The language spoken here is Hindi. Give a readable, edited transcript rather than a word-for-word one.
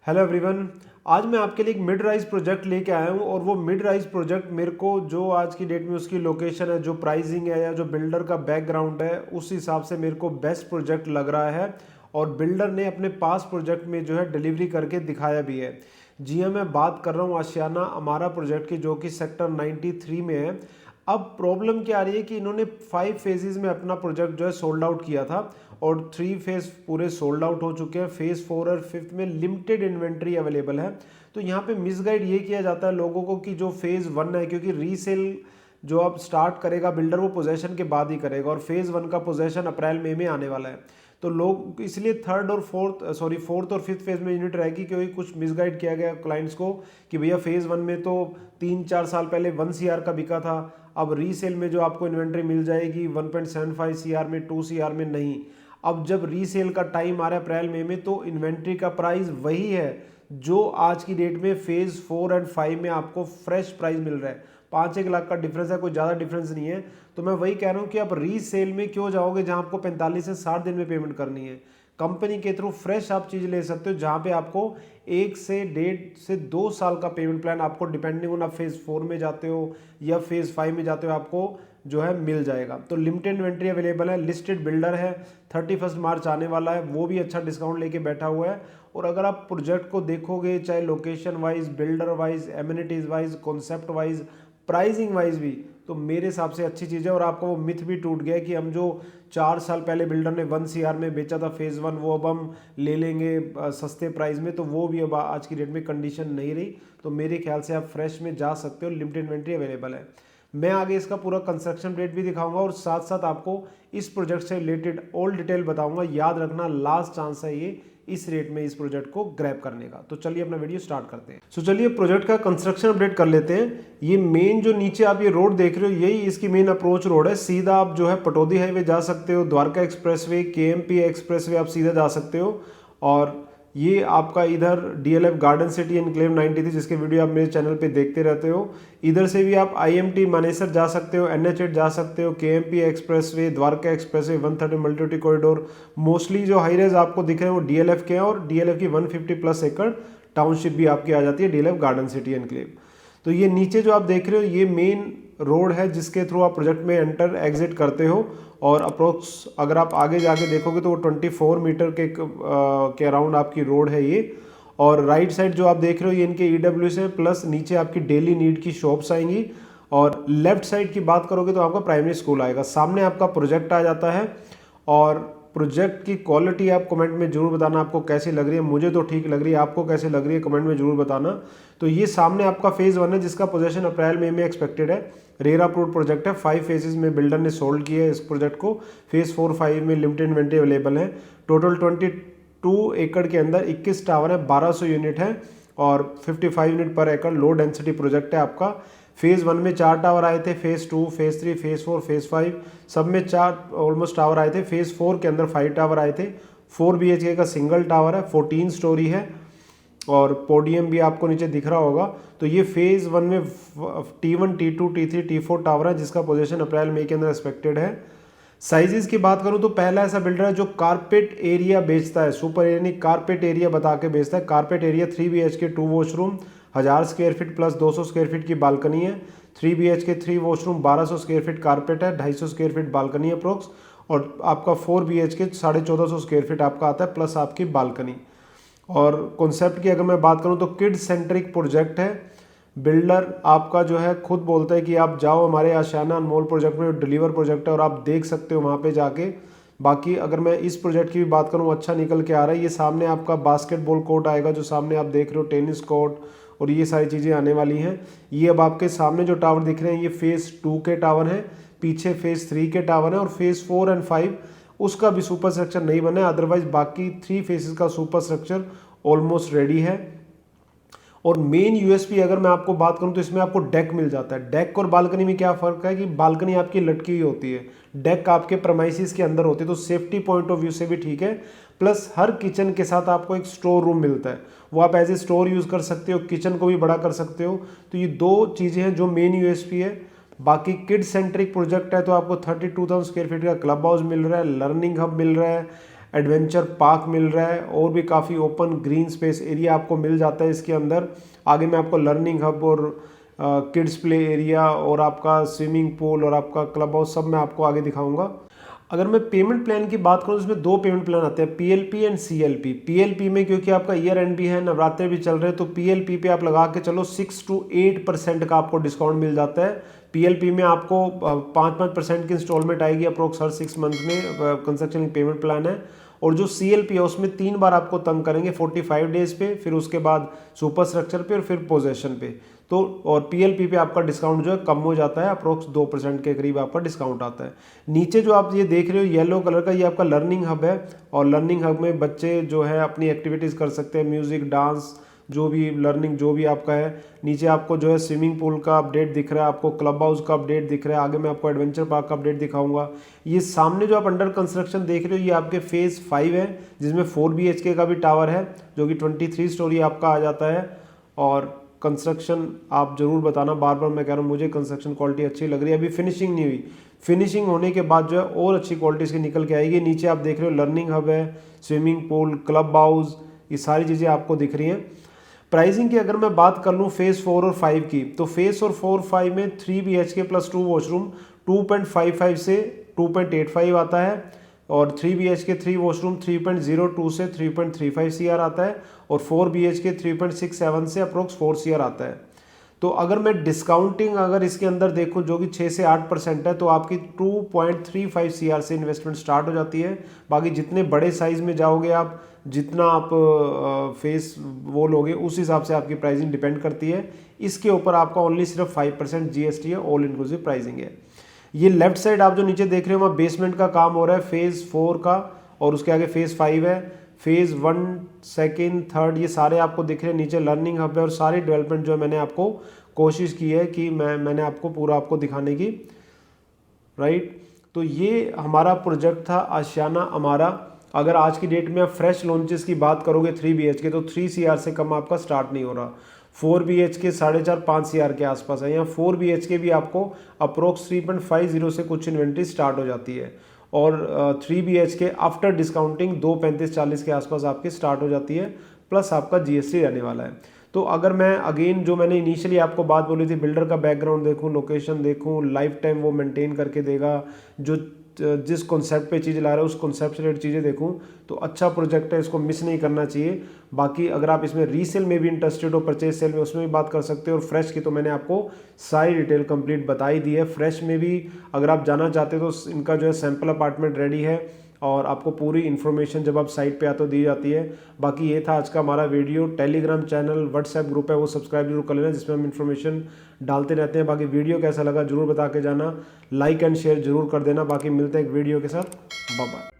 Hello everyone. आज मैं आपके लिए एक मिड राइज प्रोजेक्ट लेके आया हूँ और वो मिड राइज प्रोजेक्ट मेरे को जो आज की डेट में उसकी लोकेशन है, जो प्राइसिंग है या जो बिल्डर का बैकग्राउंड है, उस हिसाब से मेरे को बेस्ट प्रोजेक्ट लग रहा है। और बिल्डर ने अपने पास प्रोजेक्ट में जो है डिलीवरी करके दिखाया भी है। जी हाँ, मैं बात कर रहा हूँ आशियाना अमारा प्रोजेक्ट की, जो कि सेक्टर 93 में है। अब प्रॉब्लम क्या आ रही है कि इन्होंने 5 फेजेस में अपना प्रोजेक्ट जो है सोल्ड आउट किया था और 3 फेज पूरे सोल्ड आउट हो चुके हैं। फेज 4 और 5 में लिमिटेड इन्वेंट्री अवेलेबल है। तो यहाँ पे मिसगाइड ये किया जाता है लोगों को कि जो फेज 1 है, क्योंकि रीसेल जो अब स्टार्ट करेगा बिल्डर वो पोजेशन के बाद ही करेगा और फेज 1 का पोजेशन अप्रैल मई में आने वाला है। तो लोग इसलिए फोर्थ और फिफ्थ फेज में यूनिट रहेगी, क्योंकि कुछ मिसगाइड किया गया क्लाइंट्स को कि भैया फेज 1 में तो 3-4 साल पहले 1 CR का बिका था, अब रीसेल में जो आपको इन्वेंट्री मिल जाएगी 1.75 CR में, 2 CR में नहीं। अब जब रीसेल का टाइम आ रहा है अप्रैल मई में, तो इन्वेंट्री का प्राइस वही है जो आज की डेट में फेज 4 एंड 5 में आपको फ्रेश प्राइस मिल रहा है। 5-1 लाख का डिफरेंस है, कोई ज़्यादा डिफरेंस नहीं है। तो मैं वही कह रहा हूँ कि आप रीसेल में क्यों जाओगे जहाँ आपको 45 से 60 दिन में पेमेंट करनी है। कंपनी के थ्रू फ्रेश आप चीज़ ले सकते हो, जहाँ पे आपको 1 से 1.5 से 2 साल का पेमेंट प्लान आपको डिपेंडिंग ऑन आप फेज 4 में जाते हो या फेज 5 में जाते हो, आपको जो है मिल जाएगा। तो लिमिटेड इन्वेंट्री अवेलेबल है, लिस्टेड बिल्डर है, 31 मार्च आने वाला है, वो भी अच्छा डिस्काउंट लेके बैठा हुआ है। और अगर आप प्रोजेक्ट को देखोगे, चाहे location wise, builder wise, amenities wise, concept wise, pricing wise भी, तो मेरे हिसाब से अच्छी चीज़ है। और आपका वो मिथ भी टूट गया कि हम जो 4 साल पहले बिल्डर ने 1 CR में बेचा था फेज़ 1, वो अब हम ले लेंगे सस्ते प्राइस में, तो वो भी अब आज की डेट में कंडीशन नहीं रही। तो मेरे ख्याल से आप फ्रेश में जा सकते हो, लिमिटेड इन्वेंट्री अवेलेबल है। मैं आगे इसका पूरा कंस्ट्रक्शन रेट भी दिखाऊंगा और साथ साथ आपको इस प्रोजेक्ट से रिलेटेड ऑल डिटेल बताऊंगा। याद रखना, लास्ट चांस है ये इस रेट में इस प्रोजेक्ट को ग्रैब करने का। तो चलिए अपना वीडियो स्टार्ट करते हैं। सो चलिए प्रोजेक्ट का कंस्ट्रक्शन अपडेट कर लेते हैं। ये मेन जो नीचे आप ये रोड देख रहे हो, यही इसकी मेन अप्रोच रोड है। सीधा आप जो है पटौदी हाईवे जा सकते हो, द्वारका एक्सप्रेसवे, KMP एक्सप्रेसवे आप सीधा जा सकते हो। और ये आपका इधर DLF गार्डन सिटी एनक्लेव 93, जिसके वीडियो आप मेरे चैनल पे देखते रहते हो। इधर से भी आप IMT मानेसर जा सकते हो, NH8 जा सकते हो, KMP expressway, Dwarka expressway, 130 multi corridor. Mostly जो हाईरेज आपको दिख रहे हैं वो DLF के हैं और DLF की 150+ एकड़ टाउनशिप भी आपकी आ जाती है, DLF गार्डन सिटी एनक्लेव। तो ये नीचे जो आप देख रहे हो, ये मेन रोड है जिसके थ्रू आप प्रोजेक्ट में एंटर एग्जिट करते हो। और अप्रोक्स अगर आप आगे जाके देखोगे तो वो 24 मीटर के अराउंड आपकी रोड है ये। और राइट साइड जो आप देख रहे हो, ये इनके EWS है, प्लस नीचे आपकी डेली नीड की शॉप्स आएंगी। और लेफ्ट साइड की बात करोगे तो आपका प्राइमरी स्कूल आएगा, सामने आपका प्रोजेक्ट आ जाता है। और प्रोजेक्ट की क्वालिटी आप कमेंट में जरूर बताना आपको कैसी लग रही है। मुझे तो ठीक लग रही है, आपको कैसी लग रही है कमेंट में जरूर बताना। तो ये सामने आपका फेज़ 1 है जिसका पोजेशन अप्रैल मई में एक्सपेक्टेड है। रेरा अप्रूव्ड प्रोजेक्ट है, 5 फेजेस में बिल्डर ने सोल्ड किया है इस प्रोजेक्ट को। फेज 4-5 में लिमिटेड इन्वेंट्री अवेलेबल है। टोटल 22 एकड़ के अंदर 21 टावर है, 1200 यूनिट है और 55 यूनिट पर एकड़ लो डेंसिटी प्रोजेक्ट है आपका। फेज़ 1 में 4 टावर आए थे, फेज़ 2, फेज़ 3, फेज़ 4, फेज़ 5 सब में 4 ऑलमोस्ट टावर आए थे। फेज़ 4 के अंदर 5 टावर आए थे। 4 BHK का सिंगल टावर है, 14 स्टोरी है और पोडियम भी आपको नीचे दिख रहा होगा। तो ये फेज़ 1 में T1, T2, T3, T4 tower है जिसका पोजीशन अप्रैल मई के अंदर एक्सपेक्टेड है। साइजेस की बात करूं तो पहला ऐसा बिल्डर है जो कारपेट एरिया बेचता है, सुपर यानी कारपेट एरिया बता के बेचता है। Carpet area 3 BHK 2 washroom 1000 square feet plus 200 square feet की बालकनी है। 3 BHK 3 washroom 1200 square feet carpet है, 250 स्क्वायर फीट बालकनी अप्रोक्स। और आपका 4 BHK 1450 स्क्वायर फीट आपका आता है प्लस आपकी बालकनी। और कॉन्सेप्ट की अगर मैं बात करूं तो किड सेंट्रिक प्रोजेक्ट है। बिल्डर आपका जो है खुद बोलता है कि आप जाओ हमारे आशियाना अनमोल प्रोजेक्ट में, डिलीवर प्रोजेक्ट है और आप देख सकते हो वहाँ पे जाके। बाकी अगर मैं इस प्रोजेक्ट की भी बात करूँ, अच्छा निकल के आ रहा है। ये सामने आपका बास्केटबॉल कोर्ट आएगा, जो सामने आप देख रहे हो टेनिस कोर्ट और ये सारी चीज़ें आने वाली हैं। ये अब आपके सामने जो टावर दिख रहे हैं ये फेज़ 2 के टावर हैं, पीछे फेज़ 3 के टावर हैं और फेज़ 4 एंड 5 उसका भी सुपर स्ट्रक्चर नहीं बना है। अदरवाइज बाकी 3 फेसेस का सुपर स्ट्रक्चर ऑलमोस्ट रेडी है। और मेन यूएसपी अगर मैं आपको बात करूं तो इसमें आपको डेक मिल जाता है। डेक और बालकनी में क्या फ़र्क है कि बालकनी आपकी लटकी हुई होती है, डेक आपके प्रमाइसिस के अंदर होती है, तो सेफ्टी पॉइंट ऑफ व्यू से भी ठीक है। प्लस हर किचन के साथ आपको एक स्टोर रूम मिलता है, वो आप एज ए स्टोर यूज़ कर सकते हो, किचन को भी बड़ा कर सकते हो। तो ये 2 चीज़ें हैं जो मेन यूएसपी है। बाकी किड सेंट्रिक प्रोजेक्ट है तो आपको 32,000 स्क्वायर फीट का क्लब हाउस मिल रहा है, लर्निंग हब मिल रहा है, एडवेंचर पार्क मिल रहा है और भी काफ़ी ओपन ग्रीन स्पेस एरिया आपको मिल जाता है इसके अंदर। आगे मैं आपको लर्निंग हब और किड्स प्ले एरिया और आपका स्विमिंग पूल और आपका क्लब हाउस सब मैं आपको आगे दिखाऊंगा। अगर मैं पेमेंट प्लान की बात करूँ तो इसमें 2 पेमेंट प्लान आते हैं, PLP एंड CLP। PLP में क्योंकि आपका ईयर एंड भी है, नवरात्रे भी चल रहे हैं, तो PLP पे आप लगा के चलो 6 to 8% का आपको डिस्काउंट मिल जाता है। PLP में आपको 5% की इंस्टॉलमेंट आएगी अप्रोक्स हर 6 मंथ में, कंस्ट्रक्शन पेमेंट प्लान है। और जो CLP है उसमें 3 बार आपको तंग करेंगे, 45 डेज पे, फिर उसके बाद सुपर स्ट्रक्चर पे और फिर पोजेशन पे। तो और PLP पे आपका डिस्काउंट जो है कम हो जाता है, अप्रोक्स 2% के करीब आपका डिस्काउंट आता है। नीचे जो आप ये देख रहे हो येलो कलर का, ये आपका लर्निंग हब है और लर्निंग हब में बच्चे जो है अपनी एक्टिविटीज़ कर सकते हैं, म्यूज़िक, डांस, जो भी लर्निंग जो भी आपका है। नीचे आपको जो है स्विमिंग पूल का अपडेट दिख रहा है, आपको क्लब हाउस का अपडेट दिख रहा है, आगे मैं आपको एडवेंचर पार्क का अपडेट दिखाऊंगा। ये सामने जो आप अंडर कंस्ट्रक्शन देख रहे हो ये आपके फेज़ 5 है, जिसमें 4 BHK का भी टावर है जो कि 23 स्टोरी आपका आ जाता है। और कंस्ट्रक्शन आप जरूर बताना, बार बार मैं कह रहा हूँ मुझे कंस्ट्रक्शन क्वालिटी अच्छी लग रही है। अभी फिनिशिंग नहीं हुई, फिनिशिंग होने के बाद जो है और अच्छी क्वालिटी इसकी निकल के आएगी। नीचे आप देख रहे हो लर्निंग हब है, स्विमिंग पूल, क्लब हाउस, ये सारी चीज़ें आपको दिख रही हैं। प्राइसिंग की अगर मैं बात कर लूँ फेज़ 4 और 5 की, तो फेज़ 4 5 में 3 BHK प्लस 2 वॉशरूम 2.55 से 2.85 आता है, और 3 BHK 3 वॉशरूम 3.02 से 3.35 CR आता है, और 4 BHK 3.67 से अप्रोक्स 4 CR आता है। तो अगर मैं डिस्काउंटिंग अगर इसके अंदर देखूं जो कि 6 से 8% है, तो आपकी 2.35 CR से इन्वेस्टमेंट स्टार्ट हो जाती है। बाकी जितने बड़े साइज़ में जाओगे आप, जितना आप फेस वो लोगे, उस हिसाब से आपकी प्राइसिंग डिपेंड करती है। इसके ऊपर आपका ओनली सिर्फ 5% GST है, ऑल इंक्लूसिव प्राइसिंग है। ये लेफ्ट साइड आप जो नीचे देख रहे हो वहाँ बेसमेंट का काम हो रहा है फेज़ 4 का, और उसके आगे फेज़ 5 है। फेज़ 1, 2, 3 ये सारे आपको दिख रहे हैं। नीचे लर्निंग हब है और सारी डेवलपमेंट जो है मैंने आपको कोशिश की है कि मैंने आपको पूरा आपको दिखाने की, राइट। तो ये हमारा प्रोजेक्ट था आशियाना अमारा। अगर आज की डेट में आप फ्रेश लॉन्चेस की बात करोगे 3 BHK तो 3 CR से कम आपका स्टार्ट नहीं हो रहा। 4 BHK 4.5-5 CR के आसपास है। यहाँ 4 BHK भी आपको अप्रोक्स 3.50 से कुछ इन्वेंट्री स्टार्ट हो जाती है, और 3 BHK आफ्टर डिस्काउंटिंग 2.35-40 के आसपास आपकी स्टार्ट हो जाती है, प्लस आपका GST रहने वाला है। तो अगर मैं अगेन जो मैंने इनिशियली आपको बात बोली थी, बिल्डर का बैकग्राउंड देखूं, लोकेशन देखूं, लाइफ टाइम वो मेंटेन करके देगा, जो जिस कॉन्सेप्ट पे चीज़ ला रहा है उस कॉन्सेप्ट से रिलेटेड चीज़ें देखूं, तो अच्छा प्रोजेक्ट है, इसको मिस नहीं करना चाहिए। बाकी अगर आप इसमें रीसेल में भी इंटरेस्टेड हो, परचेज सेल में, उसमें भी बात कर सकते हो। और फ्रेश की तो मैंने आपको सारी डिटेल कंप्लीट बताई दी है। फ्रेश में भी अगर आप जाना चाहते हो तो इनका जो है सैम्पल अपार्टमेंट रेडी है, और आपको पूरी इन्फॉर्मेशन जब आप साइट पे आते हो दी जाती है। बाकी ये था आज का हमारा video. Telegram channel, WhatsApp group है, वो सब्सक्राइब जरूर कर लेना, जिसमें हम इन्फॉर्मेशन डालते रहते हैं। बाकी वीडियो कैसा लगा जरूर बता के जाना, लाइक एंड शेयर जरूर कर देना। बाकी मिलते हैं एक वीडियो के साथ, बाय बाय।